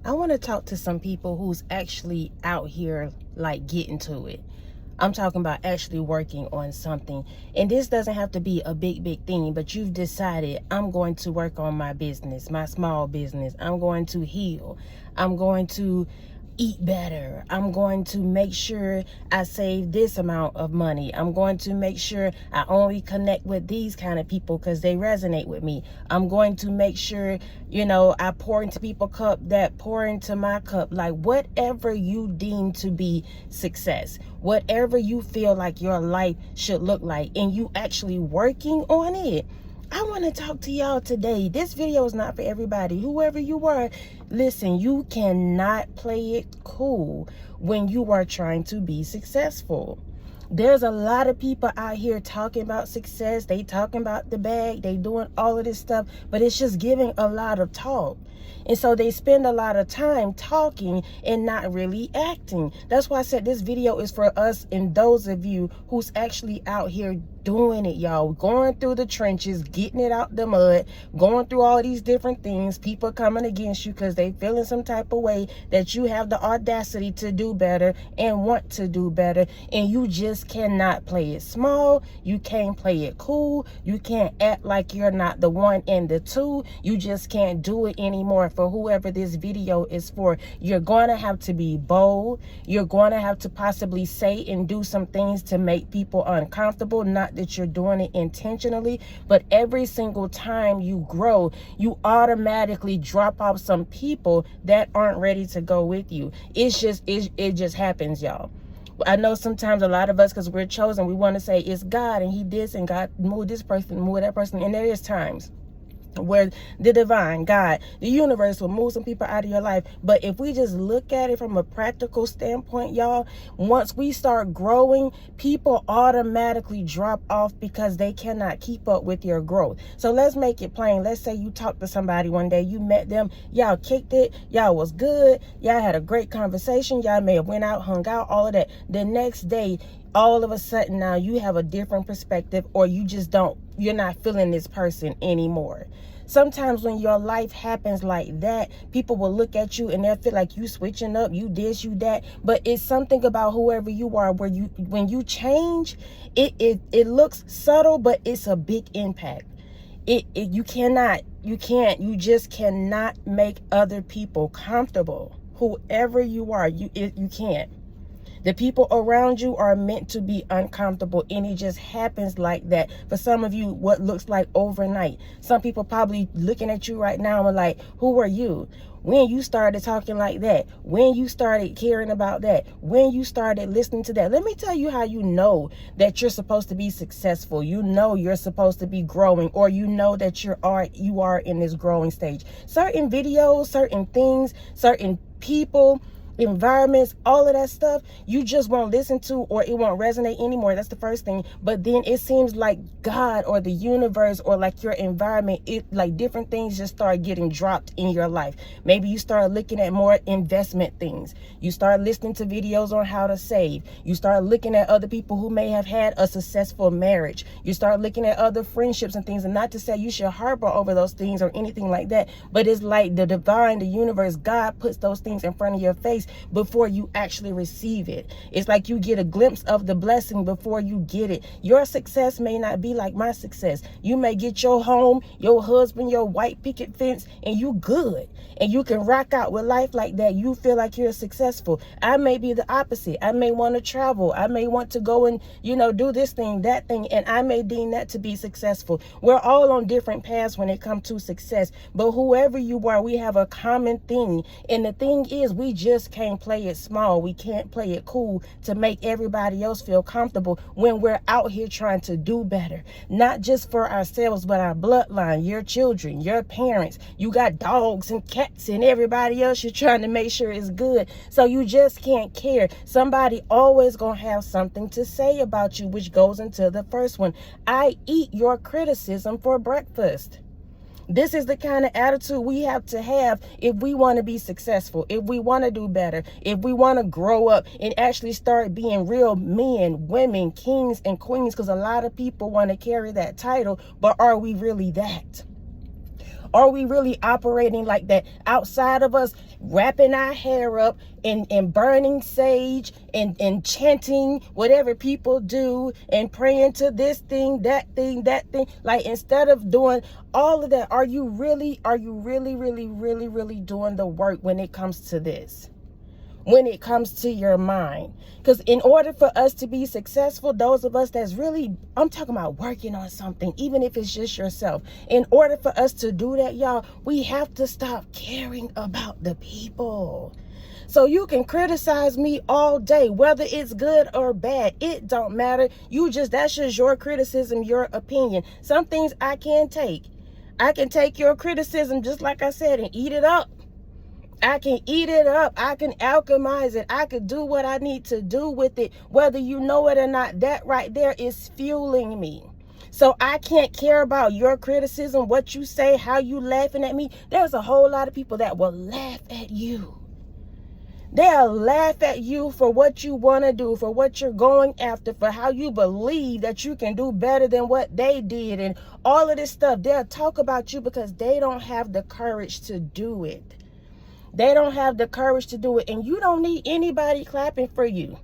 I want to talk to some people who's actually out here like getting to it. I'm talking about actually working on something. And this doesn't have to be a big thing, but you've decided, I'm going to work on my business, my small business. I'm going to heal. I'm going to eat better. I'm going to make sure I save this amount of money. I'm going to make sure I only connect with these kind of people because they resonate with me. I'm going to make sure, I pour into people's cup that pour into my cup. Like whatever you deem to be success, whatever you feel like your life should look like, and you actually working on it. I want to talk to y'all today. This video is not for everybody. Whoever you are, listen, you cannot play it cool when you are trying to be successful. There's a lot of people out here talking about success. They talking about the bag. They doing all of this stuff, but it's just giving a lot of talk. And so they spend a lot of time talking and not really acting. That's why I said this video is for us and those of you who's actually out here doing it, y'all. Going through the trenches, getting it out the mud, going through all these different things. People coming against you because they feel in some type of way that you have the audacity to do better and want to do better. And you just cannot play it small. You can't play it cool. You can't act like you're not the one and the two. You just can't do it anymore. For whoever this video is for, you're going to have to be bold. You're going to have to possibly say and do some things to make people uncomfortable. Not that you're doing it intentionally, but every single time you grow, you automatically drop off some people that aren't ready to go with you. It just happens, y'all. I know sometimes a lot of us, because we're chosen, we want to say it's God and he did and God moved this person, moved that person. And there is times where the divine God, the universe will move some people out of your life. But if we just look at it from a practical standpoint, y'all, once we start growing, people automatically drop off because they cannot keep up with your growth. So let's make it plain. Let's say you talked to somebody one day, you met them, y'all kicked it, y'all was good, y'all had a great conversation, y'all may have went out, hung out, all of that. The next day, all of a sudden now you have a different perspective, or you're not feeling this person anymore. Sometimes when your life happens like that, people will look at you and they'll feel like you switching up, you this, you that. But it's something about whoever you are where when you change, it looks subtle, but it's a big impact. You just cannot make other people comfortable. Whoever you are, you can't. The people around you are meant to be uncomfortable, and it just happens like that. For some of you, what looks like overnight. Some people probably looking at you right now and like, who are you? When you started talking like that, when you started caring about that, when you started listening to that. Let me tell you how you know that you're supposed to be successful. You know you're supposed to be growing, or you know that you are in this growing stage. Certain videos, certain things, certain people, environments, all of that stuff, you just won't listen to, or it won't resonate anymore. That's the first thing. But then it seems like God or the universe or like your environment, like different things just start getting dropped in your life. Maybe you start looking at more investment things. You start listening to videos on how to save. You start looking at other people who may have had a successful marriage. You start looking at other friendships and things, and not to say you should harbor over those things or anything like that, but it's like the divine, the universe, God puts those things in front of your face before you actually receive it. It's like you get a glimpse of the blessing before you get it. Your success may not be like my success. You may get your home, your husband, your white picket fence, and you good. And you can rock out with life like that. You feel like you're successful. I may be the opposite. I may want to travel. I may want to go and, do this thing, that thing, and I may deem that to be successful. We're all on different paths when it comes to success. But whoever you are, we have a common thing. And the thing is, we just can't play it small. We can't play it cool to make everybody else feel comfortable when we're out here trying to do better. Not just for ourselves, but our bloodline, your children, your parents. You got dogs and cats and everybody else you're trying to make sure is good. So you just can't care. Somebody always gonna have something to say about you, which goes into the first one. I eat your criticism for breakfast. This is the kind of attitude we have to have if we want to be successful, if we want to do better, if we want to grow up and actually start being real men, women, kings, and queens, because a lot of people want to carry that title, but are we really that? Are we really operating like that? Outside of us wrapping our hair up and burning sage and chanting whatever people do and praying to this thing, that thing, that thing. Like, instead of doing all of that, are you really doing the work when it comes to this? When it comes to your mind? Because in order for us to be successful, those of us that's really, I'm talking about working on something, even if it's just yourself, in order for us to do that, y'all, we have to stop caring about the people. So you can criticize me all day, whether it's good or bad, it don't matter. That's just your criticism, your opinion. Some things I can take. I can take your criticism, just like I said, and eat it up. I can eat it up. I can alchemize it. I could do what I need to do with it, whether you know it or not. That right there is fueling me. So I can't care about your criticism, what you say, how you laughing at me. There's a whole lot of people that will laugh at you. They'll laugh at you for what you want to do, for what you're going after, for how you believe that you can do better than what they did, and all of this stuff. They'll talk about you because they don't have the courage to do it. They don't have the courage to do it. And you don't need anybody clapping for you.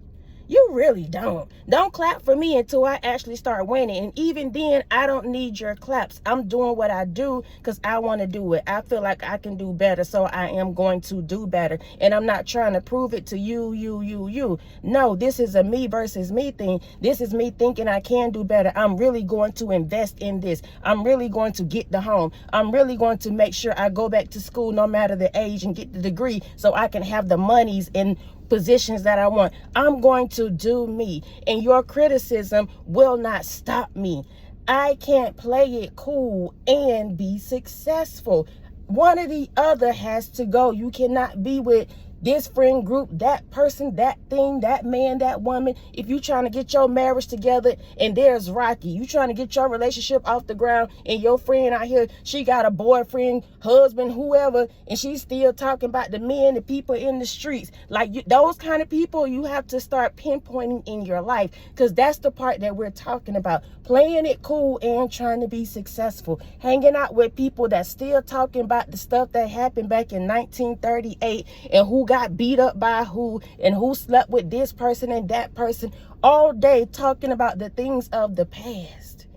You really don't. Don't clap for me until I actually start winning. And even then, I don't need your claps. I'm doing what I do because I want to do it. I feel like I can do better, so I am going to do better. And I'm not trying to prove it to you. No, this is a me versus me thing. This is me thinking I can do better. I'm really going to invest in this. I'm really going to get the home. I'm really going to make sure I go back to school no matter the age and get the degree so I can have the monies and positions that I want. I'm going to do me, and your criticism will not stop me. I can't play it cool and be successful. One or the other has to go. You cannot be with this friend group, that person, that thing, that man, that woman. If you trying to get your marriage together and there's Rocky, you trying to get your relationship off the ground, and your friend out here, she got a boyfriend, husband, whoever, and she's still talking about the men, the people in the streets. Like, those kind of people, you have to start pinpointing in your life, because that's the part that we're talking about. Playing it cool and trying to be successful. Hanging out with people that still talking about the stuff that happened back in 1938 and who got beat up by who and who slept with this person and that person, all day talking about the things of the past.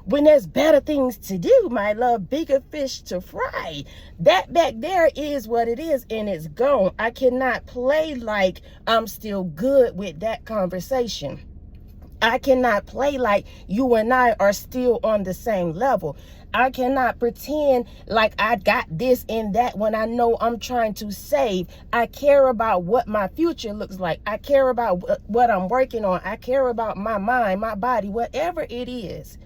When there's better things to do, my love, bigger fish to fry. That back there is what it is, and it's gone. I cannot play like I'm still good with that conversation. I cannot play like you and I are still on the same level. I cannot pretend like I got this and that when I know I'm trying to save. I care about what my future looks like. I care about what I'm working on. I care about my mind, my body, whatever it is.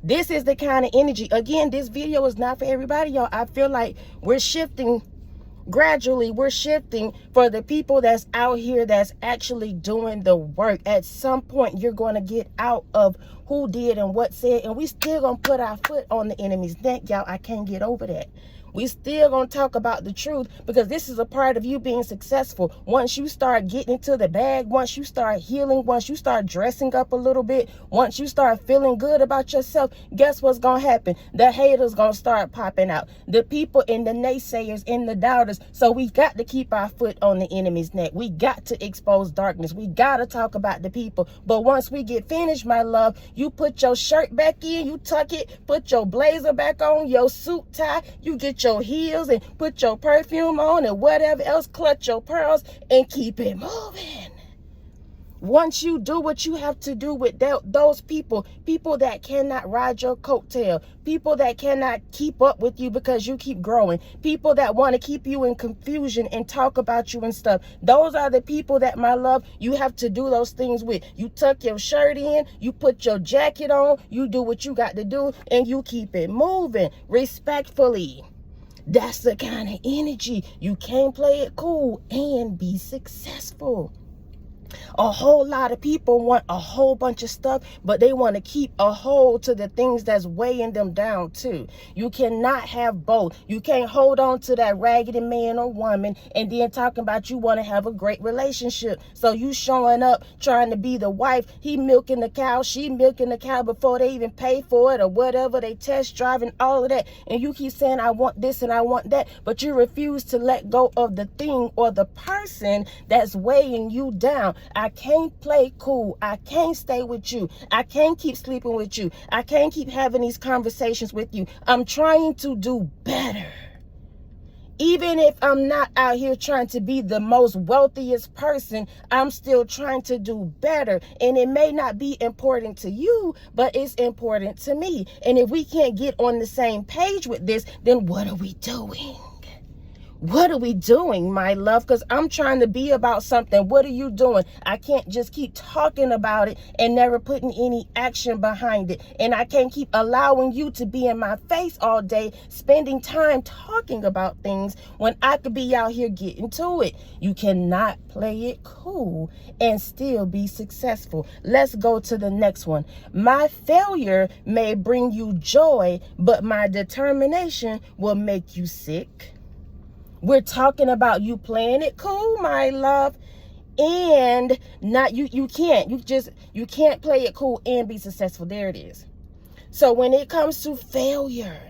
This is the kind of energy. Again, this video is not for everybody, y'all. I feel like we're shifting. Gradually, we're shifting for the people that's out here that's actually doing the work. At some point, you're going to get out of who did and what said, and we still going to put our foot on the enemy's neck, y'all. I can't get over that. We still gonna talk about the truth, because this is a part of you being successful. Once you start getting into the bag, once you start healing, once you start dressing up a little bit, once you start feeling good about yourself, guess what's gonna happen? The haters gonna start popping out. The people and the naysayers and the doubters. So we got to keep our foot on the enemy's neck. We got to expose darkness. We gotta talk about the people. But once we get finished, my love, you put your shirt back in, you tuck it, put your blazer back on, your suit tie, you get your heels and put your perfume on and whatever else, clutch your pearls and keep it moving. Once you do what you have to do with those people that cannot ride your coattail, people that cannot keep up with you because you keep growing, people that want to keep you in confusion and talk about you and stuff, those are the people that, my love, you have to do those things with. You tuck your shirt in, you put your jacket on, you do what you got to do, and you keep it moving respectfully. That's the kind of energy. You can't play it cool and be successful. A whole lot of people want a whole bunch of stuff, but they want to keep a hold to the things that's weighing them down too. You cannot have both. You can't hold on to that raggedy man or woman and then talking about you want to have a great relationship. So you showing up trying to be the wife, he milking the cow, she milking the cow before they even pay for it or whatever, they test driving, all of that. And you keep saying, I want this and I want that, but you refuse to let go of the thing or the person that's weighing you down. I can't play cool. I can't stay with you. I can't keep sleeping with you. I can't keep having these conversations with you. I'm trying to do better. Even if I'm not out here trying to be the most wealthiest person, I'm still trying to do better. And it may not be important to you, but it's important to me. And if we can't get on the same page with this, then what are we doing? What are we doing, my love? Because I'm trying to be about something. What are you doing? I can't just keep talking about it and never putting any action behind it. And I can't keep allowing you to be in my face all day, spending time talking about things when I could be out here getting to it. You cannot play it cool and still be successful. Let's go to the next one. My failure may bring you joy, but my determination will make you sick. We're talking about you playing it cool, my love, and not you can't play it cool and be successful. There it is. So when it comes to failure,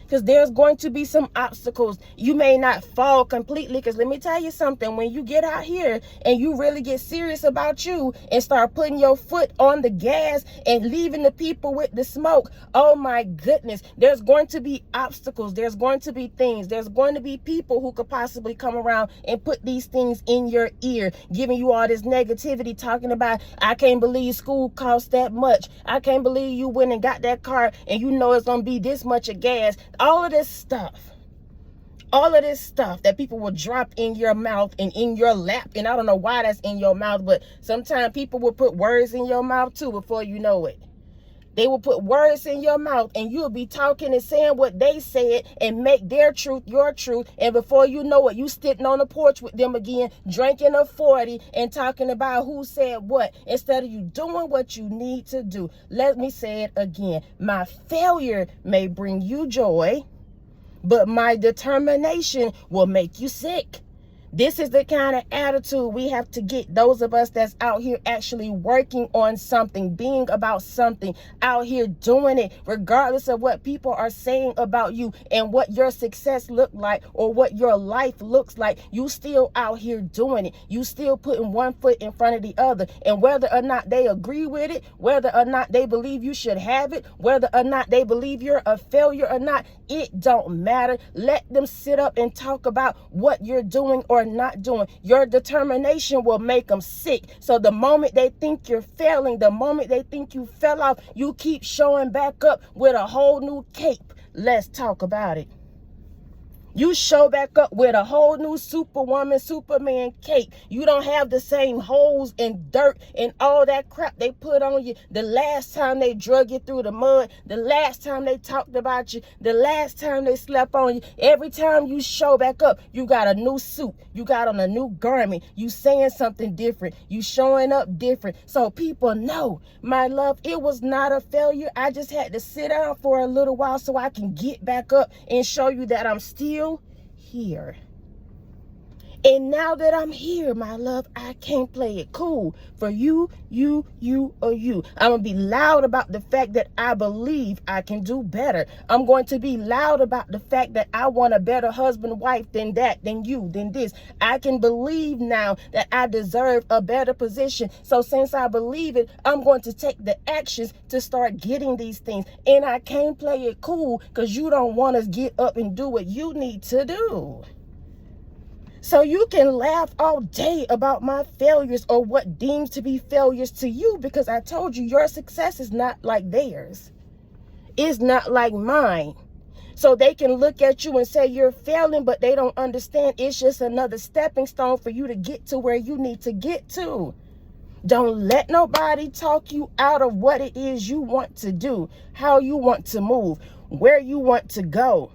because there's going to be some obstacles. You may not fall completely, because let me tell you something. When you get out here and you really get serious about you and start putting your foot on the gas and leaving the people with the smoke, oh my goodness, there's going to be obstacles. There's going to be things. There's going to be people who could possibly come around and put these things in your ear, giving you all this negativity, talking about, I can't believe school costs that much. I can't believe you went and got that car and you know it's going to be this much of gas. All of this stuff that people will drop in your mouth and in your lap. And I don't know why that's in your mouth, but sometimes people will put words in your mouth too before you know it. They will put words in your mouth and you'll be talking and saying what they said and make their truth your truth. And before you know it, you sitting on the porch with them again, drinking a 40 and talking about who said what, instead of you doing what you need to do. Let me say it again. My failure may bring you joy, but my determination will make you sick. This is the kind of attitude we have to get, those of us that's out here actually working on something, being about something, out here doing it, regardless of what people are saying about you and what your success look like or what your life looks like. You still out here doing it. You still putting one foot in front of the other. And whether or not they agree with it, whether or not they believe you should have it, whether or not they believe you're a failure or not, it don't matter. Let them sit up and talk about what you're doing or not doing. Your determination will make them sick. So the moment they think you're failing, the moment they think you fell off, you keep showing back up with a whole new cape. Let's talk about it. You show back up with a whole new Superwoman, Superman cape. You don't have the same holes and dirt and all that crap they put on you the last time they drug you through the mud, the last time they talked about you, the last time they slept on you. Every time you show back up, you got a new suit. You got on a new garment. You saying something different. You showing up different. So people know, my love, it was not a failure. I just had to sit down for a little while so I can get back up and show you that I'm still here. And now that I'm here, my love, I can't play it cool for you, or you. I'm going to be loud about the fact that I believe I can do better. I'm going to be loud about the fact that I want a better husband, wife than that, than you, than this. I can believe now that I deserve a better position. So since I believe it, I'm going to take the actions to start getting these things. And I can't play it cool because you don't want to get up and do what you need to do. So you can laugh all day about my failures or what deems to be failures to you, because I told you your success is not like theirs. It's not like mine. So they can look at you and say you're failing, but they don't understand it's just another stepping stone for you to get to where you need to get to. Don't let nobody talk you out of what it is you want to do, how you want to move, where you want to go.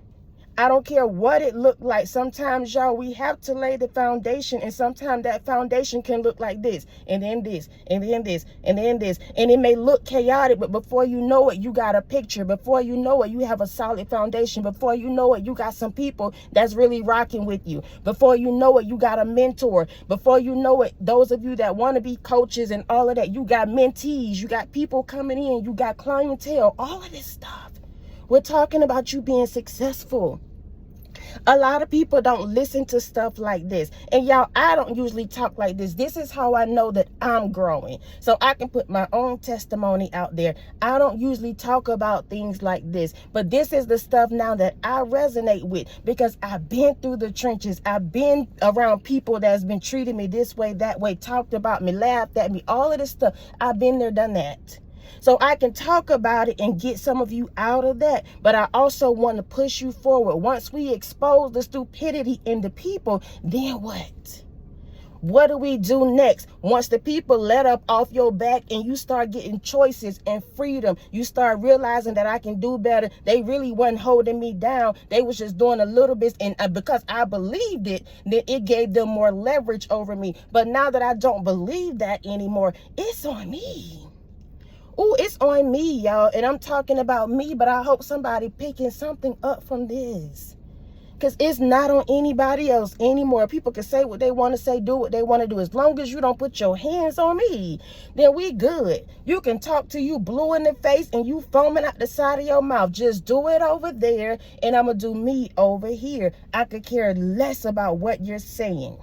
I don't care what it looked like. Sometimes, y'all, we have to lay the foundation, and sometimes that foundation can look like this, and then this, and then this, and then this, and it may look chaotic, but before you know it, you got a picture. Before you know it, you have a solid foundation. Before you know it, you got some people that's really rocking with you. Before you know it, you got a mentor. Before you know it, those of you that want to be coaches and all of that, you got mentees, you got people coming in, you got clientele, all of this stuff. We're talking about you being successful. A lot of people don't listen to stuff like this. And y'all, I don't usually talk like this. This is how I know that I'm growing. So I can put my own testimony out there. I don't usually talk about things like this. But this is the stuff now that I resonate with, because I've been through the trenches. I've been around people that's been treating me this way, that way, talked about me, laughed at me, all of this stuff. I've been there, done that. So I can talk about it and get some of you out of that. But I also want to push you forward. Once we expose the stupidity in the people, then what? What do we do next? Once the people let up off your back and you start getting choices and freedom, you start realizing that I can do better. They really wasn't holding me down. They was just doing a little bit. And because I believed it, then it gave them more leverage over me. But now that I don't believe that anymore, it's on me. Oh, it's on me, y'all. And I'm talking about me, but I hope somebody picking something up from this. Because it's not on anybody else anymore. People can say what they want to say, do what they want to do. As long as you don't put your hands on me, then we good. You can talk to you blue in the face and you foaming out the side of your mouth. Just do it over there, and I'm going to do me over here. I could care less about what you're saying.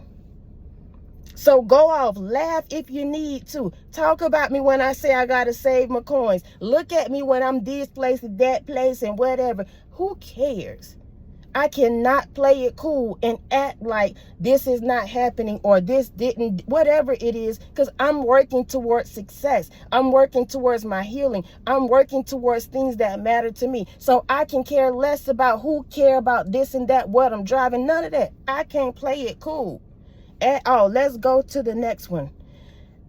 So go off, laugh if you need to. Talk about me when I say I got to save my coins. Look at me when I'm this place and that place and whatever. Who cares? I cannot play it cool and act like this is not happening or this didn't, whatever it is, because I'm working towards success. I'm working towards my healing. I'm working towards things that matter to me. So I can care less about who care about this and that, what I'm driving, none of that. I can't play it cool at all. Let's go to the next one.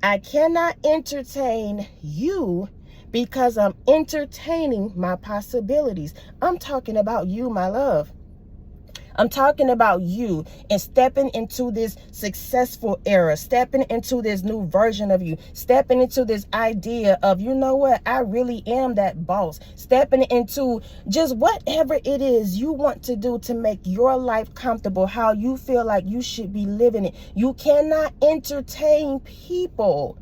I cannot entertain you because I'm entertaining my possibilities. I'm talking about you, my love. I'm talking about you and stepping into this successful era, stepping into this new version of you, stepping into this idea of, you know what, I really am that boss, stepping into just whatever it is you want to do to make your life comfortable, how you feel like you should be living it. You cannot entertain people,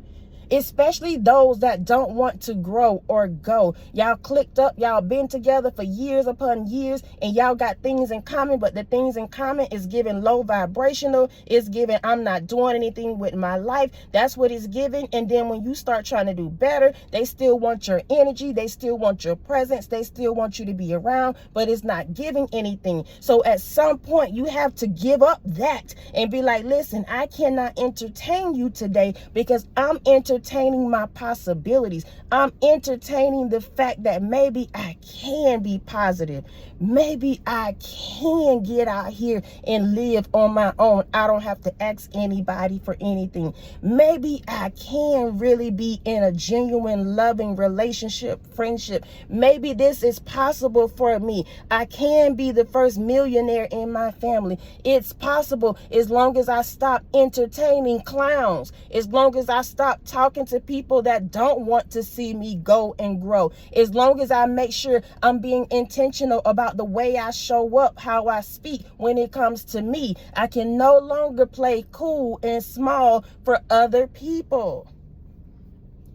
especially those that don't want to grow or go. Y'all clicked up, y'all been together for years upon years, and y'all got things in common, but the things in common is giving low vibrational. It's giving, I'm not doing anything with my life. That's what it's giving. And then when you start trying to do better, they still want your energy. They still want your presence. They still want you to be around, but it's not giving anything. So at some point, you have to give up that and be like, listen, I cannot entertain you today because I'm entertaining my possibilities. I'm entertaining the fact that maybe I can be positive. Maybe I can get out here and live on my own. I don't have to ask anybody for anything. Maybe I can really be in a genuine, loving relationship, friendship. Maybe this is possible for me. I can be the first millionaire in my family. It's possible as long as I stop entertaining clowns, as long as I stop talking to people that don't want to see me go and grow, as long as I make sure I'm being intentional about the way I show up, how I speak when it comes to me. I can no longer play cool and small for other people.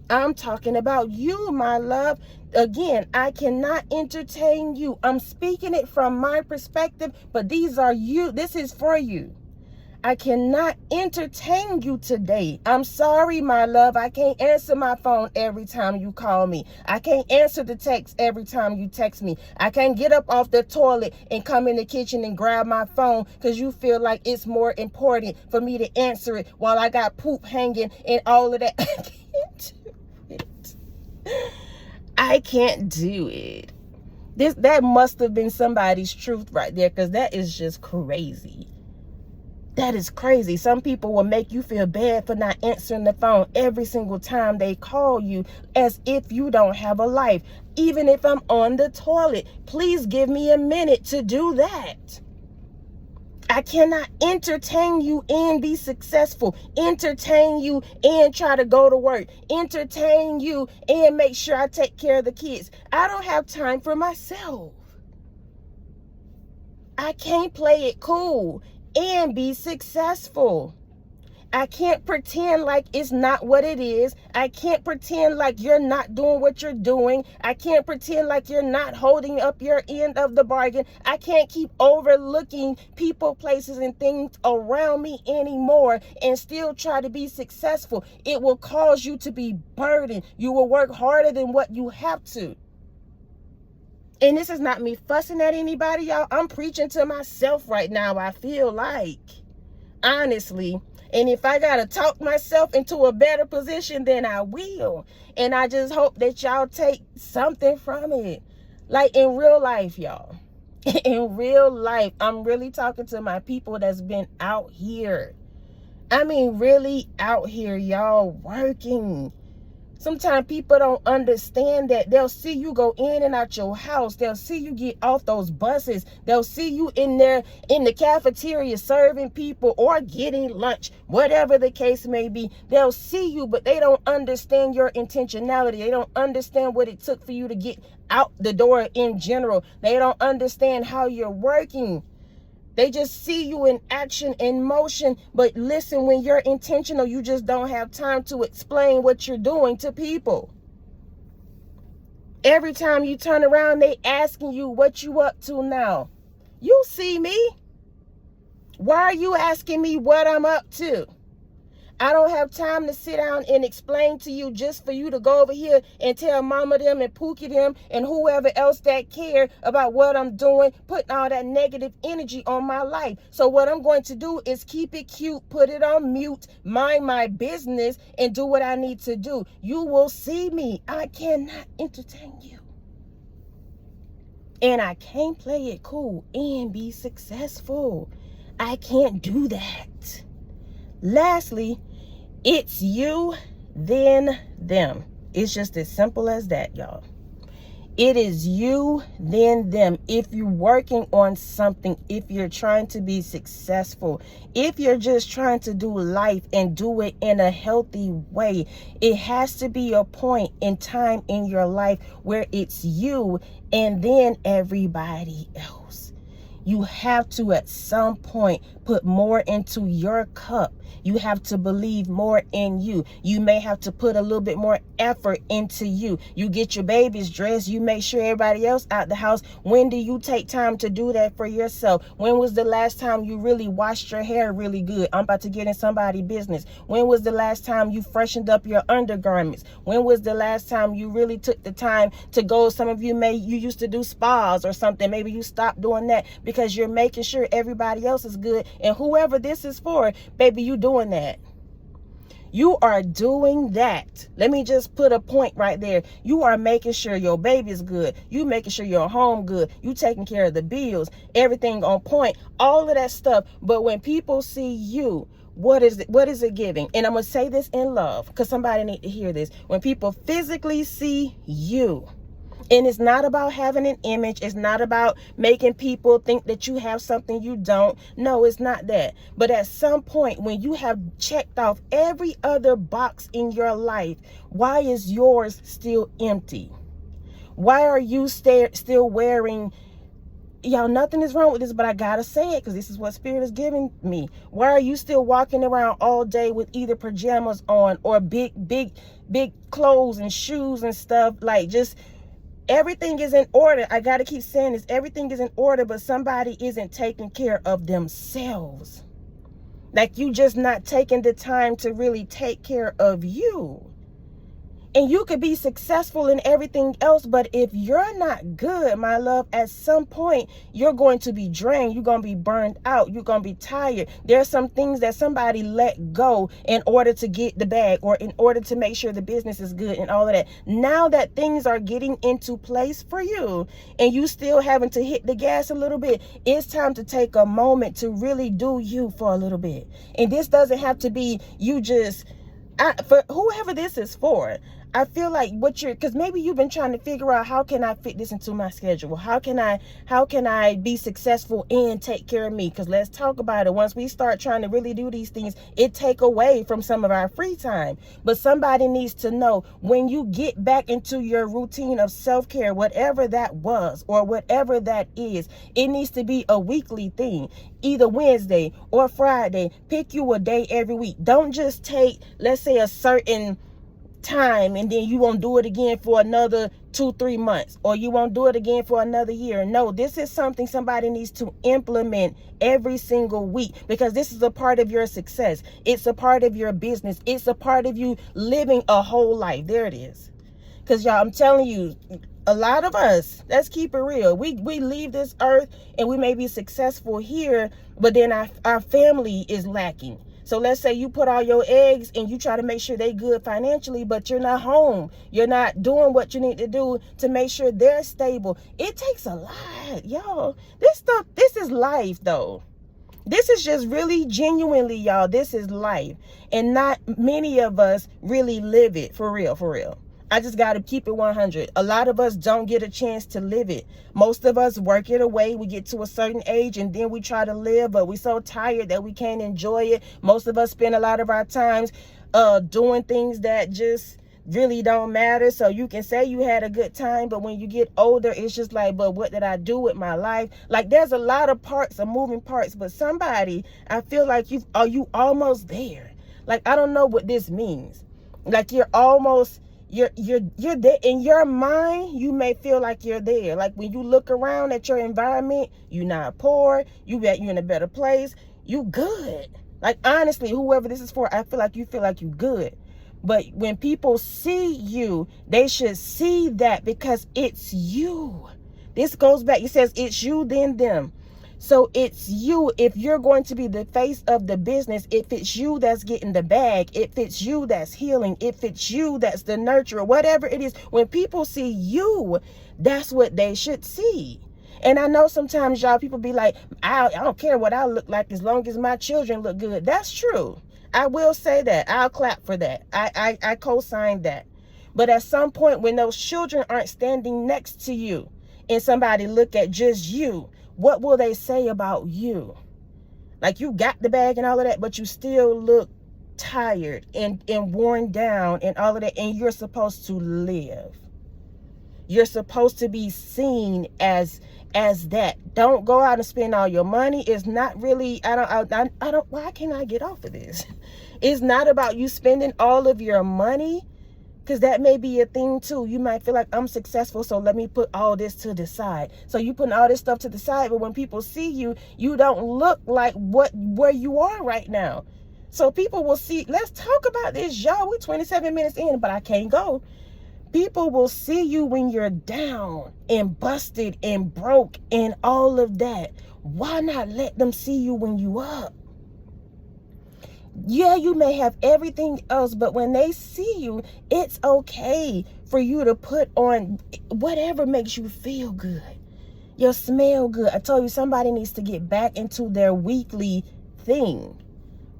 I'm talking about you, my love. Again, I cannot entertain you. I'm speaking it from my perspective, but these are you. This is for you. I cannot entertain you today. I'm sorry, my love. I can't answer my phone every time you call me. I can't answer the text every time you text me. I can't get up off the toilet and come in the kitchen and grab my phone because you feel like it's more important for me to answer it while I got poop hanging and all of that. I can't do it. I can't do it. That must have been somebody's truth right there, because that is just crazy. That is crazy. Some people will make you feel bad for not answering the phone every single time they call you, as if you don't have a life. even if I'm on the toilet. Please give me a minute to do that. I cannot entertain you and be successful, entertain you and try to go to work, entertain you and make sure I take care of the kids. I don't have time for myself. I can't play it cool and be successful. I can't pretend like it's not what it is. I can't pretend like you're not doing what you're doing. I can't pretend like you're not holding up your end of the bargain. I can't keep overlooking people, places, and things around me anymore and still try to be successful. It will cause you to be burdened. You will work harder than what you have to. And this is not me fussing at anybody, y'all. I'm preaching to myself right now, I feel like. Honestly. And if I gotta talk myself into a better position, then I will. And I just hope that y'all take something from it. Like in real life, y'all. In real life, I'm really talking to my people that's been out here. I mean, really out here, y'all, working. Sometimes people don't understand that. They'll see you go in and out your house. They'll see you get off those buses. They'll see you in there in the cafeteria serving people or getting lunch, whatever the case may be. They'll see you, but they don't understand your intentionality. They don't understand what it took for you to get out the door in general. They don't understand how you're working. They just see you in action, in motion. But listen, when you're intentional, you just don't have time to explain what you're doing to people. Every time you turn around, they asking you what you up to now. You see me. Why are you asking me what I'm up to? I don't have time to sit down and explain to you just for you to go over here and tell mama them and Pookie them and whoever else that care about what I'm doing, putting all that negative energy on my life. So what I'm going to do is keep it cute, put it on mute, mind my business, and do what I need to do. You will see me. I cannot entertain you. And I can't play it cool and be successful. I can't do that. Lastly, it's you, then them. It's just as simple as that, y'all. It is you, then them. If you're working on something, if you're trying to be successful, if you're just trying to do life and do it in a healthy way, it has to be a point in time in your life where it's you and then everybody else. You have to, at some point, put more into your cup. You have to believe more in you. You may have to put a little bit more effort into you. You get your babies dressed. You make sure everybody else out the house. When do you take time to do that for yourself? When was the last time you really washed your hair really good? I'm about to get in somebody's business. When was the last time you freshened up your undergarments? When was the last time you really took the time to go? Some of you you used to do spas or something. Maybe you stopped doing that because you're making sure everybody else is good. And whoever this is for, baby, you doing that. You are doing that. Let me just put a point right there. You are making sure your baby's good. You making sure your home good. You taking care of the bills, everything on point, all of that stuff. But when people see you, what is it giving? And I'm going to say this in love because somebody need to hear this. When people physically see you, and it's not about having an image. It's not about making people think that you have something you don't. No, it's not that. But at some point, when you have checked off every other box in your life, why is yours still empty? Why are you still wearing... Y'all, nothing is wrong with this, but I gotta say it because this is what Spirit is giving me. Why are you still walking around all day with either pajamas on or big clothes and shoes and stuff? Like, just... everything is in order. I got to keep saying this. Everything is in order, but somebody isn't taking care of themselves. Like, you just not taking the time to really take care of you. And you could be successful in everything else, but if you're not good, my love, at some point, you're going to be drained. You're going to be burned out. You're going to be tired. There are some things that somebody let go in order to get the bag or in order to make sure the business is good and all of that. Now that things are getting into place for you and you still having to hit the gas a little bit, it's time to take a moment to really do you for a little bit. And this doesn't have to be you just... for whoever this is for, I feel like because maybe you've been trying to figure out, how can I fit this into my schedule? How can I be successful and take care of me? Because let's talk about it. Once we start trying to really do these things, it take away from some of our free time. But somebody needs to know, when you get back into your routine of self-care, whatever that was or whatever that is, it needs to be a weekly thing, either Wednesday or Friday. Pick you a day every week. Don't just take, let's say, a certain time and then you won't do it again for another 2-3 months, or you won't do it again for another year. No, this is something somebody needs to implement every single week, because this is a part of your success. It's a part of your business. It's a part of you living a whole life. There it is. Because y'all, I'm telling you, a lot of us, let's keep it real, we leave this earth and we may be successful here, but then our family is lacking. So let's say you put all your eggs and you try to make sure they good financially, but you're not home. You're not doing what you need to do to make sure they're stable. It takes a lot, y'all. This is life, though. This is just really genuinely, y'all, this is life. And not many of us really live it, for real, for real. I just got to keep it 100. A lot of us don't get a chance to live it. Most of us work it away. We get to a certain age and then we try to live, but we're so tired that we can't enjoy it. Most of us spend a lot of our times doing things that just really don't matter. So you can say you had a good time, but when you get older, it's just like, but what did I do with my life? Like, there's a lot of parts, of moving parts, but somebody, I feel like you almost there. Like, I don't know what this means. Like, you're there in your mind. You may feel like you're there. Like, when you look around at your environment, you're not poor, you're in a better place, you good. Like, honestly, whoever this is for, I feel like you good. But when people see you, they should see that, because it's you. This goes back, it says it's you, then them. So it's you. If you're going to be the face of the business, if it's you that's getting the bag, if it's you that's healing, if it's you that's the nurturer, whatever it is, when people see you, that's what they should see. And I know sometimes, y'all, people be like, I don't care what I look like as long as my children look good. That's true. I will say that. I'll clap for that. I co-sign that. But at some point, when those children aren't standing next to you and somebody look at just you, what will they say about you? Like, you got the bag and all of that, but you still look tired and worn down and all of that, and you're supposed to live. You're supposed to be seen as that. Don't go out and spend all your money. It's not really, I don't, why can't I get off of this? It's not about you spending all of your money, because that may be a thing too. You might feel like, I'm successful, so let me put all this to the side. So you putting all this stuff to the side, but when people see you, you don't look like where you are right now. So people will see, let's talk about this, y'all. We're 27 minutes in, but I can't go. People will see you when you're down and busted and broke and all of that. Why not let them see you when you up? Yeah, you may have everything else, but when they see you, it's okay for you to put on whatever makes you feel good. You smell good. I told you, somebody needs to get back into their weekly thing.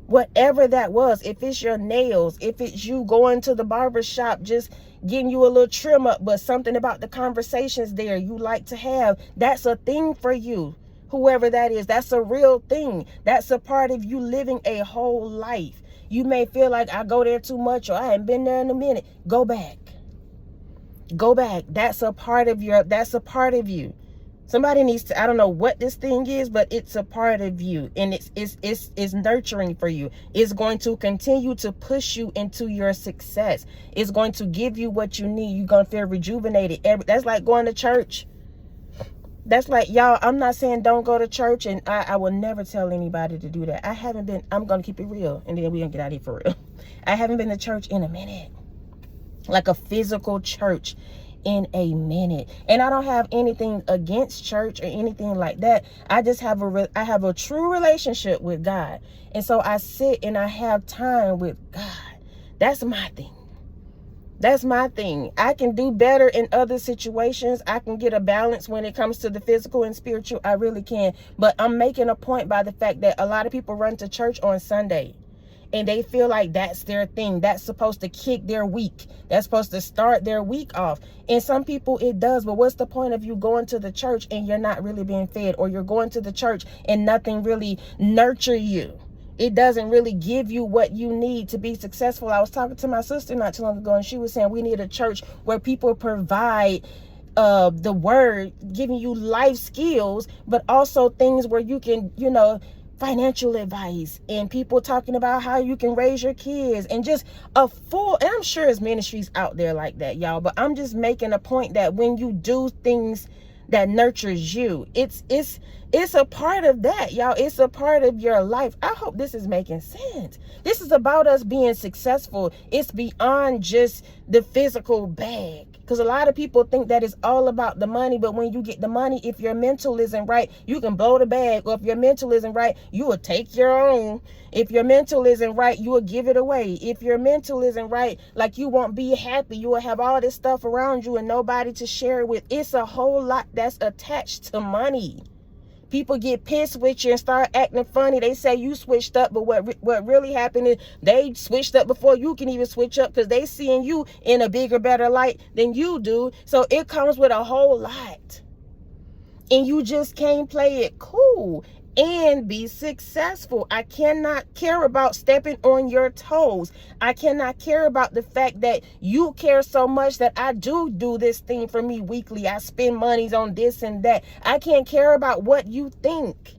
Whatever that was, if it's your nails, if it's you going to the barber shop, just getting you a little trim up, but something about the conversations there you like to have, that's a thing for you. Whoever that is, that's a real thing. That's a part of you living a whole life. You may feel like, I go there too much, or I haven't been there in a minute. Go back. Go back. That's a part of you. Somebody needs to, I don't know what this thing is, but it's a part of you, and it's nurturing for you. It's going to continue to push you into your success. It's going to give you what you need. You're going to feel rejuvenated. That's like going to church. That's like, y'all, I'm not saying don't go to church, and I will never tell anybody to do that. I'm going to keep it real, and then we're going to get out of here for real. I haven't been to church in a minute. Like a physical church in a minute. And I don't have anything against church or anything like that. I just have I have a true relationship with God. And so I sit and I have time with God. That's my thing. That's my thing. I can do better in other situations. I can get a balance when it comes to the physical and spiritual. I really can. But I'm making a point by the fact that a lot of people run to church on Sunday. and they feel like that's their thing. That's supposed to kick their week. That's supposed to start their week off. And some people it does, but what's the point of you going to the church and you're not really being fed, or you're going to the church and nothing really nurture you? It doesn't really give you what you need to be successful. I was talking to my sister not too long ago, and she was saying we need a church where people provide the word, giving you life skills, but also things where you can, financial advice, and people talking about how you can raise your kids, and just a full, and I'm sure there's ministries out there like that, y'all, but I'm just making a point that when you do things that nurtures you, it's a part of that, y'all. It's a part of your life. I hope this is making sense. This is about us being successful. It's beyond just the physical bag. Because a lot of people think that it's all about the money, but when you get the money, if your mental isn't right, you can blow the bag. Or if your mental isn't right, you will take your own. If your mental isn't right, you will give it away. If your mental isn't right, like, you won't be happy. You will have all this stuff around you and nobody to share it with. It's a whole lot that's attached to money. People get pissed with you and start acting funny. They say you switched up, but what really happened is they switched up before you can even switch up, because they seeing you in a bigger, better light than you do. So it comes with a whole lot. And you just can't play it cool and be successful. I cannot care about stepping on your toes. I cannot care about the fact that you care so much that I do this thing for me weekly. I spend monies on this and that. I can't care about what you think.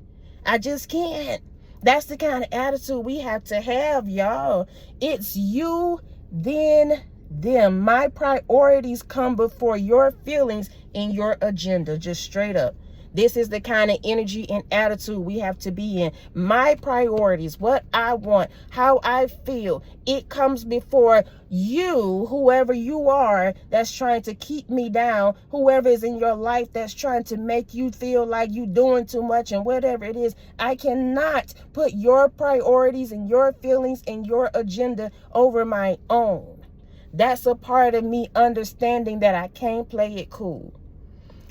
I just can't. That's the kind of attitude we have to have, y'all. It's you, then them. My priorities come before your feelings and your agenda, just straight up. This is the kind of energy and attitude we have to be in. My priorities, what I want, how I feel, it comes before you, whoever you are that's trying to keep me down, whoever is in your life that's trying to make you feel like you're doing too much, and whatever it is. I cannot put your priorities and your feelings and your agenda over my own. That's a part of me understanding that I can't play it cool.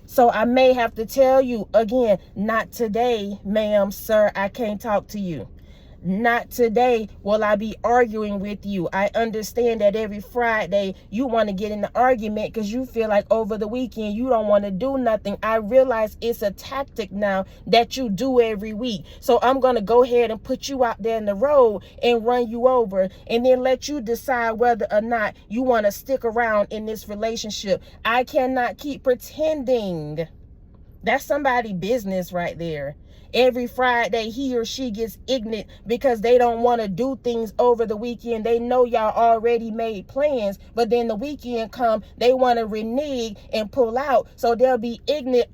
So I may have to tell you again, not today, ma'am, sir, I can't talk to you. Not today will I be arguing with you. I understand that every Friday you want to get in the argument because you feel like over the weekend you don't want to do nothing. I realize it's a tactic now that you do every week. So I'm going to go ahead and put you out there in the road and run you over, and then let you decide whether or not you want to stick around in this relationship. I cannot keep pretending. That's somebody's business right there. Every Friday, he or she gets ignorant because they don't want to do things over the weekend. They know y'all already made plans, but then the weekend come, they want to renege and pull out. So they'll be ignorant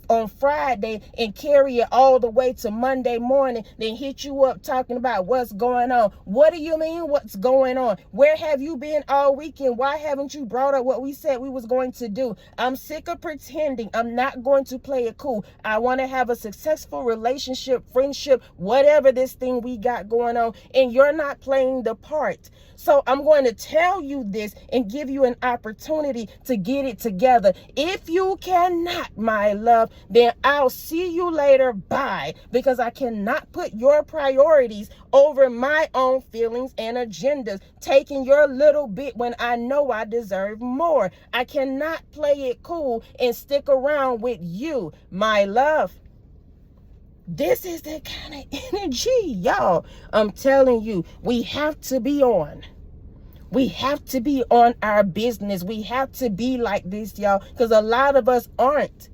on Friday and carry it all the way to Monday morning, then hit you up talking about what's going on. What do you mean what's going on? Where have you been all weekend? Why haven't you brought up what we said we was going to do? I'm sick of pretending. I'm not going to play it cool. I want to have a successful relationship, friendship, whatever this thing we got going on, and you're not playing the part. So I'm going to tell you this and give you an opportunity to get it together. If you cannot, my love, then I'll see you later. Bye. Because I cannot put your priorities over my own feelings and agendas, taking your little bit when I know I deserve more. I cannot play it cool and stick around with you, my love. This is the kind of energy, y'all. I'm telling you, we have to be on. We have to be on our business. We have to be like this, y'all, because a lot of us aren't.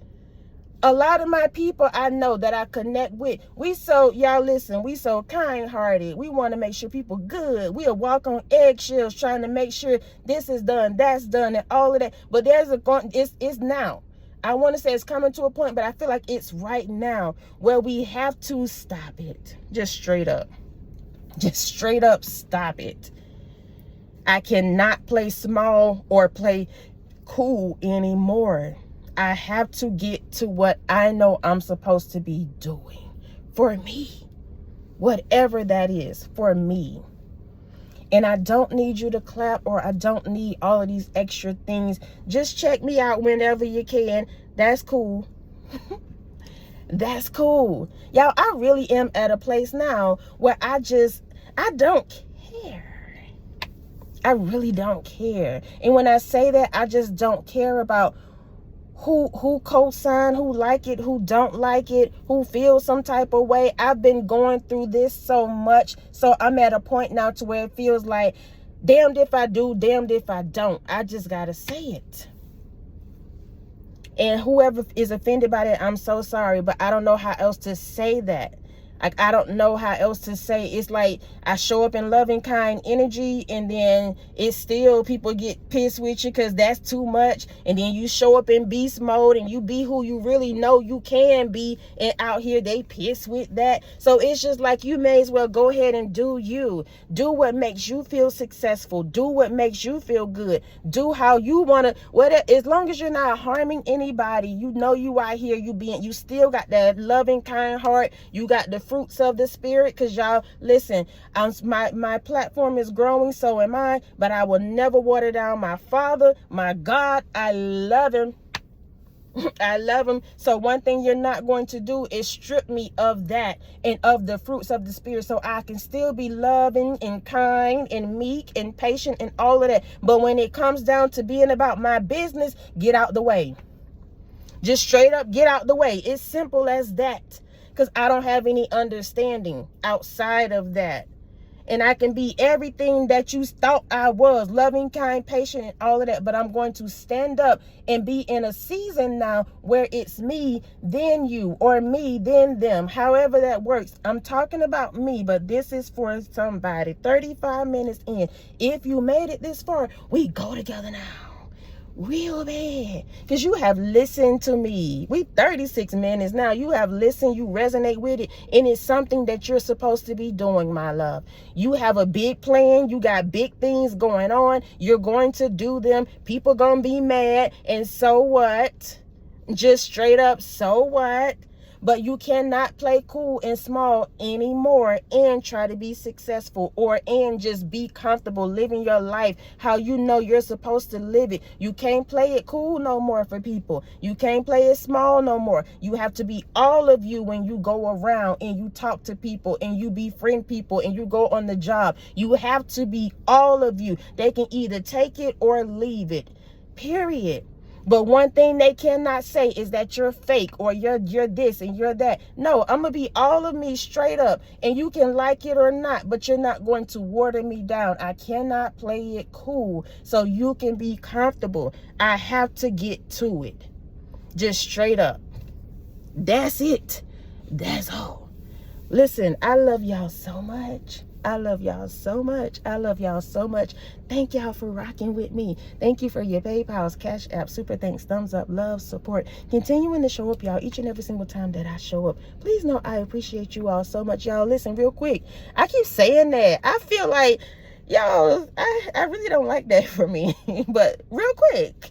A lot of my people I know that I connect with, y'all listen, we so kind-hearted. We want to make sure people good. We'll walk on eggshells trying to make sure this is done, that's done, and all of that. But it's now. I want to say it's coming to a point, but I feel like it's right now where we have to stop it. Just straight up stop it. I cannot play small or play cool anymore. I have to get to what I know I'm supposed to be doing for me, whatever that is for me. And I don't need you to clap, or I don't need all of these extra things. Just check me out whenever you can. That's cool. That's cool. Y'all, I really am at a place now where I don't I really don't care. And when I say that, I just don't care about who co-sign, who like it, who don't like it, who feels some type of way. I've been going through this so much, so I'm at a point now to where it feels like damned if I do, damned if I don't. I just gotta say it. And whoever is offended by that, I'm so sorry, but I don't know how else to say that. Like, I don't know how else to say. It's like I show up in loving, kind energy, and then it's still people get pissed with you because that's too much. And then you show up in beast mode and you be who you really know you can be, and out here they piss with that. So it's just like you may as well go ahead and do you. Do what makes you feel successful. Do what makes you feel good. Do how you want to. Whatever, as long as you're not harming anybody, you know you out here. You still got that loving, kind heart. You got the fruits of the spirit, because y'all listen, my platform is growing, so am I, but I will never water down my Father, my God. I love him. I love him. So one thing you're not going to do is strip me of that and of the fruits of the spirit, so I can still be loving and kind and meek and patient and all of that. But when it comes down to being about my business, get out the way. Just straight up get out the way. It's simple as that. Because I don't have any understanding outside of that. And I can be everything that you thought I was, loving, kind, patient, and all of that. But I'm going to stand up and be in a season now where it's me, then you, or me, then them. However that works. I'm talking about me, but this is for somebody. 35 minutes in. If you made it this far, we go together now. Real bad, because you have listened to me. We 36 minutes now. You have listened, you resonate with it, and it's something that you're supposed to be doing, my love. You have a big plan. You got big things going on. You're going to do them. People gonna be mad, and so what? Just straight up, so what? But you cannot play cool and small anymore and try to be successful and just be comfortable living your life how you know you're supposed to live it. You can't play it cool no more for people. You can't play it small no more. You have to be all of you when you go around and you talk to people and you befriend people and you go on the job. You have to be all of you. They can either take it or leave it. Period. But one thing they cannot say is that you're fake or you're this and you're that. No, I'm going to be all of me straight up. And you can like it or not, but you're not going to water me down. I cannot play it cool so you can be comfortable. I have to get to it. Just straight up. That's it. That's all. Listen, I love y'all so much. I love y'all so much. I love y'all so much. Thank y'all for rocking with me. Thank you for your PayPals, Cash App, super thanks, thumbs up, love, support. Continuing to show up, y'all, each and every single time that I show up. Please know I appreciate you all so much. Y'all, listen real quick. I keep saying that. I feel like, y'all, I really don't like that for me. But real quick,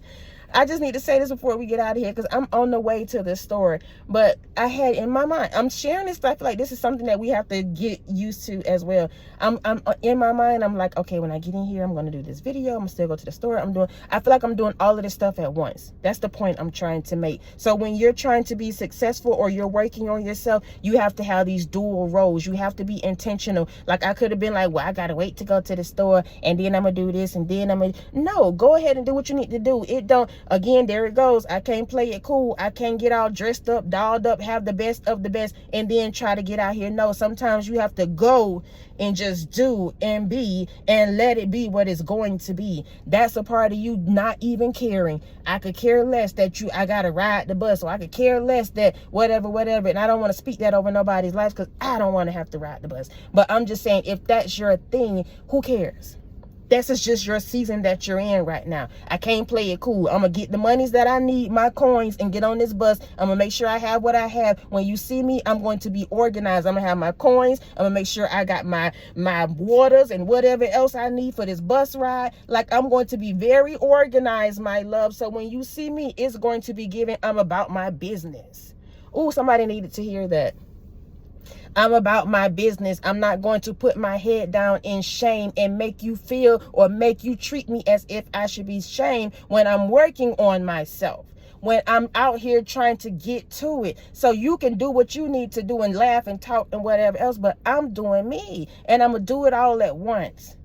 I just need to say this before we get out of here, because I'm on the way to the store. But I had in my mind, I'm sharing this stuff. I feel like this is something that we have to get used to as well. I'm in my mind, I'm like, okay, when I get in here, I'm going to do this video. I'm going to still go to the store. I feel like I'm doing all of this stuff at once. That's the point I'm trying to make. So when you're trying to be successful or you're working on yourself, you have to have these dual roles. You have to be intentional. Like I could have been like, well, I got to wait to go to the store and then I'm going to do this and then I'm going to. No, go ahead and do what you need to do. It don't. Again, there it goes. I can't play it cool. I can't get all dressed up, dolled up, have the best of the best, and then try to get out here. No, sometimes you have to go and just do and be and let it be what it's going to be. That's a part of you not even caring. I could care less that I got to ride the bus, or I could care less that whatever. And I don't want to speak that over nobody's life because I don't want to have to ride the bus. But I'm just saying, if that's your thing, who cares? This is just your season that you're in right now. I can't play it cool. I'm going to get the monies that I need, my coins, and get on this bus. I'm going to make sure I have what I have. When you see me, I'm going to be organized. I'm going to have my coins. I'm going to make sure I got my waters and whatever else I need for this bus ride. Like, I'm going to be very organized, my love. So when you see me, it's going to be given, I'm about my business. Oh, somebody needed to hear that. I'm about my business. I'm not going to put my head down in shame and make you feel or make you treat me as if I should be shamed when I'm working on myself, when I'm out here trying to get to it. So you can do what you need to do and laugh and talk and whatever else, but I'm doing me, and I'm going to do it all at once.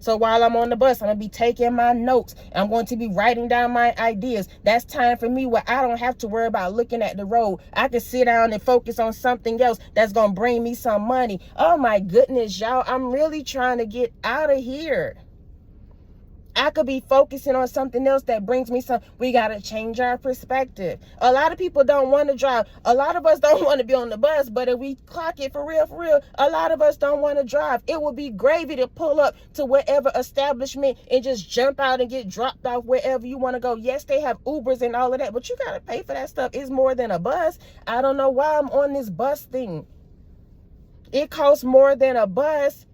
So while I'm on the bus, I'm going to be taking my notes. I'm going to be writing down my ideas. That's time for me where I don't have to worry about looking at the road. I can sit down and focus on something else that's going to bring me some money. Oh my goodness, y'all. I'm really trying to get out of here. I could be focusing on something else that brings me some. We got to change our perspective. A lot of people don't want to drive. A lot of us don't want to be on the bus, but if we clock it for real, a lot of us don't want to drive. It would be gravy to pull up to wherever establishment and just jump out and get dropped off wherever you want to go. Yes, they have Ubers and all of that, but you got to pay for that stuff. It's more than a bus. I don't know why I'm on this bus thing. It costs more than a bus.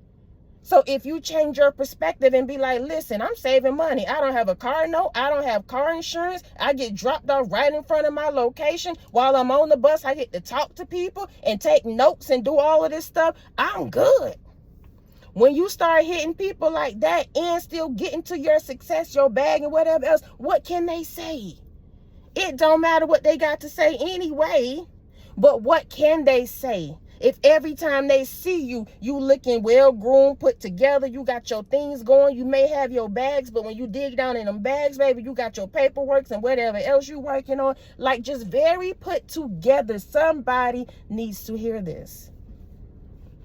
So if you change your perspective and be like, listen, I'm saving money. I don't have a car note. I don't have car insurance. I get dropped off right in front of my location. While I'm on the bus, I get to talk to people and take notes and do all of this stuff. I'm good. When you start hitting people like that and still getting to your success, your bag and whatever else, what can they say? It don't matter what they got to say anyway. But what can they say? If every time they see you, you looking well-groomed, put together, you got your things going, you may have your bags, but when you dig down in them bags, baby, you got your paperwork and whatever else you working on, like just very put together. Somebody needs to hear this.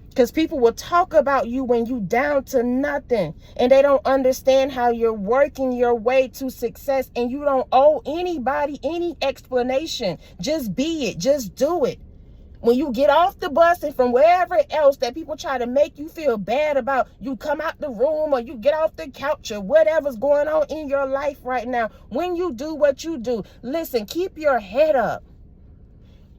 Because people will talk about you when you down to nothing, and they don't understand how you're working your way to success, and you don't owe anybody any explanation. Just be it. Just do it. When you get off the bus and from wherever else that people try to make you feel bad about, you come out the room or you get off the couch or whatever's going on in your life right now, when you do what you do, listen, keep your head up.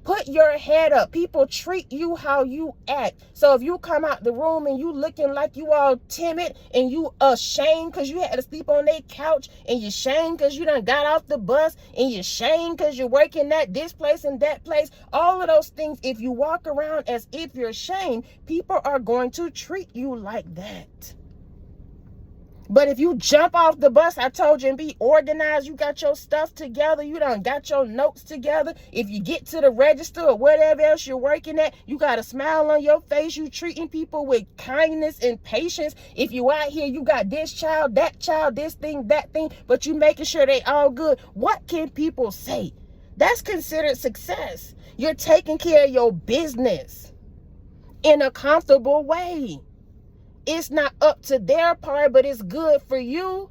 Put your head up. People treat you how you act. So if you come out the room and you looking like you all timid and you ashamed because you had to sleep on their couch, and you're ashamed because you done got off the bus, and you're ashamed because you're working at this place and that place, all of those things, if you walk around as if you're ashamed, people are going to treat you like that. But if you jump off the bus, I told you, and be organized, you got your stuff together, you done got your notes together. If you get to the register or whatever else you're working at, you got a smile on your face, you treating people with kindness and patience. If you out here, you got this child, this thing, that thing, but you making sure they all good. What can people say? That's considered success. You're taking care of your business in a comfortable way. It's not up to their part, but it's good for you.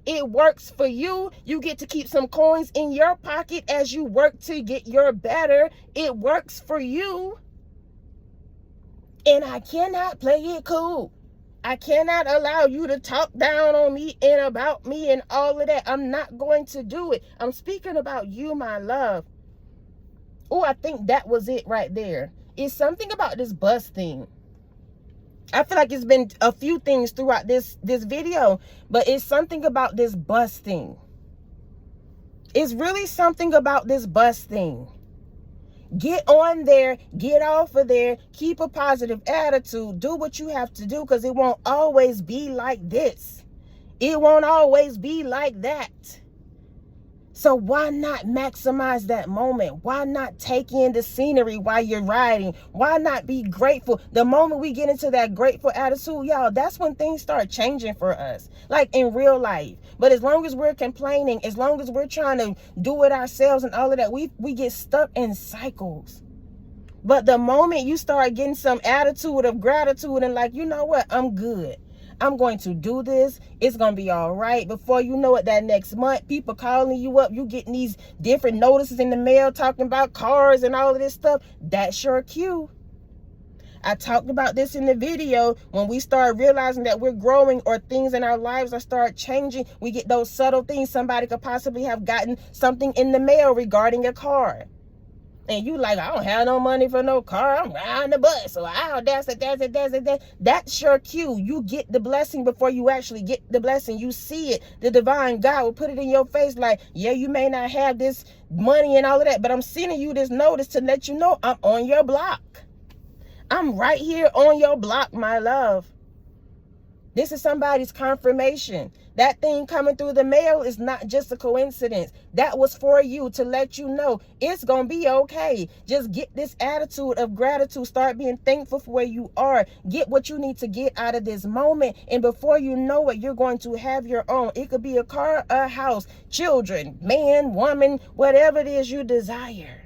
It works for you. You get to keep some coins in your pocket as you work to get your better. It works for you. And I cannot play it cool. I cannot allow you to talk down on me and about me and all of that. I'm not going to do it. I'm speaking about you, my love. Oh, I think that was it right there. It's something about this bus thing. I feel like it's been a few things throughout this video, but it's something about this bus thing. It's really something about this bus thing. Get on there, get off of there, keep a positive attitude, do what you have to do, because it won't always be like this. It won't always be like that. So why not maximize that moment? Why not take in the scenery while you're riding? Why not be grateful? The moment we get into that grateful attitude, y'all, that's when things start changing for us, like in real life. But as long as we're complaining, as long as we're trying to do it ourselves and all of that, we get stuck in cycles. But the moment you start getting some attitude of gratitude and like, you know what, I'm good. I'm going to do this. It's going to be all right. Before you know it, that next month, people calling you up, you getting these different notices in the mail talking about cars and all of this stuff. That's your cue. I talked about this in the video. When we start realizing that we're growing or things in our lives are start changing, we get those subtle things. Somebody could possibly have gotten something in the mail regarding a car. And you like, I don't have no money for no car. I'm riding the bus. So that's your cue. You get the blessing before you actually get the blessing. You see it. The divine God will put it in your face like, yeah, you may not have this money and all of that, but I'm sending you this notice to let you know I'm on your block. I'm right here on your block, my love. This is somebody's confirmation. That thing coming through the mail is not just a coincidence. That was for you to let you know it's going to be okay. Just get this attitude of gratitude. Start being thankful for where you are. Get what you need to get out of this moment. And before you know it, you're going to have your own. It could be a car, a house, children, man, woman, whatever it is you desire.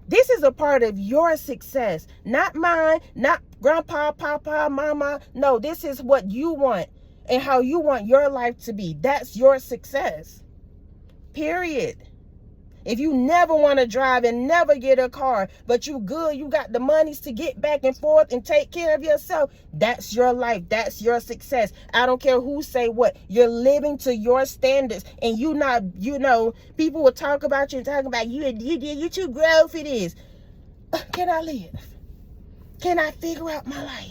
This is a part of your success, not mine, not grandpa, papa, mama. No, this is what you want and how you want your life to be. That's your success. Period. If you never want to drive and never get a car, but you good, you got the monies to get back and forth and take care of yourself, that's your life. That's your success. I don't care who say what. You're living to your standards, and you not, people will talk about you and talk about you too grown for this. Can I live? Can I figure out my life?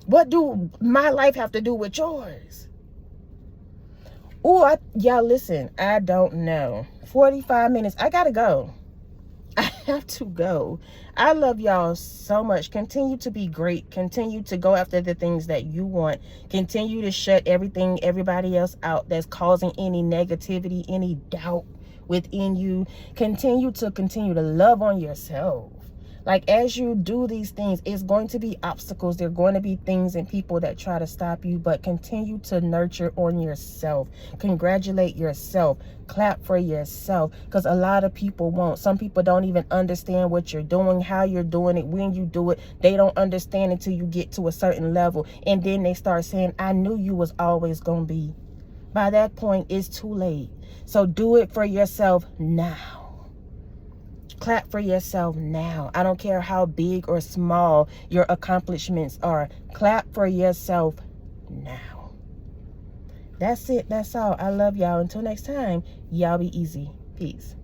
What do my life have to do with yours? Oh, y'all listen, I don't know. 45 minutes. I gotta go. I have to go. I love y'all so much. Continue to be great. Continue to go after the things that you want. Continue to shut everybody else out that's causing any negativity, any doubt within you. Continue to love on yourself. Like, as you do these things, it's going to be obstacles. There are going to be things and people that try to stop you, but continue to nurture on yourself. Congratulate yourself. Clap for yourself, because a lot of people won't. Some people don't even understand what you're doing, how you're doing it, when you do it. They don't understand until you get to a certain level, and then they start saying, I knew you was always going to be. By that point, it's too late. So do it for yourself now. Clap for yourself now. I don't care how big or small your accomplishments are. Clap for yourself now. That's it. That's all. I love y'all. Until next time, y'all be easy. Peace.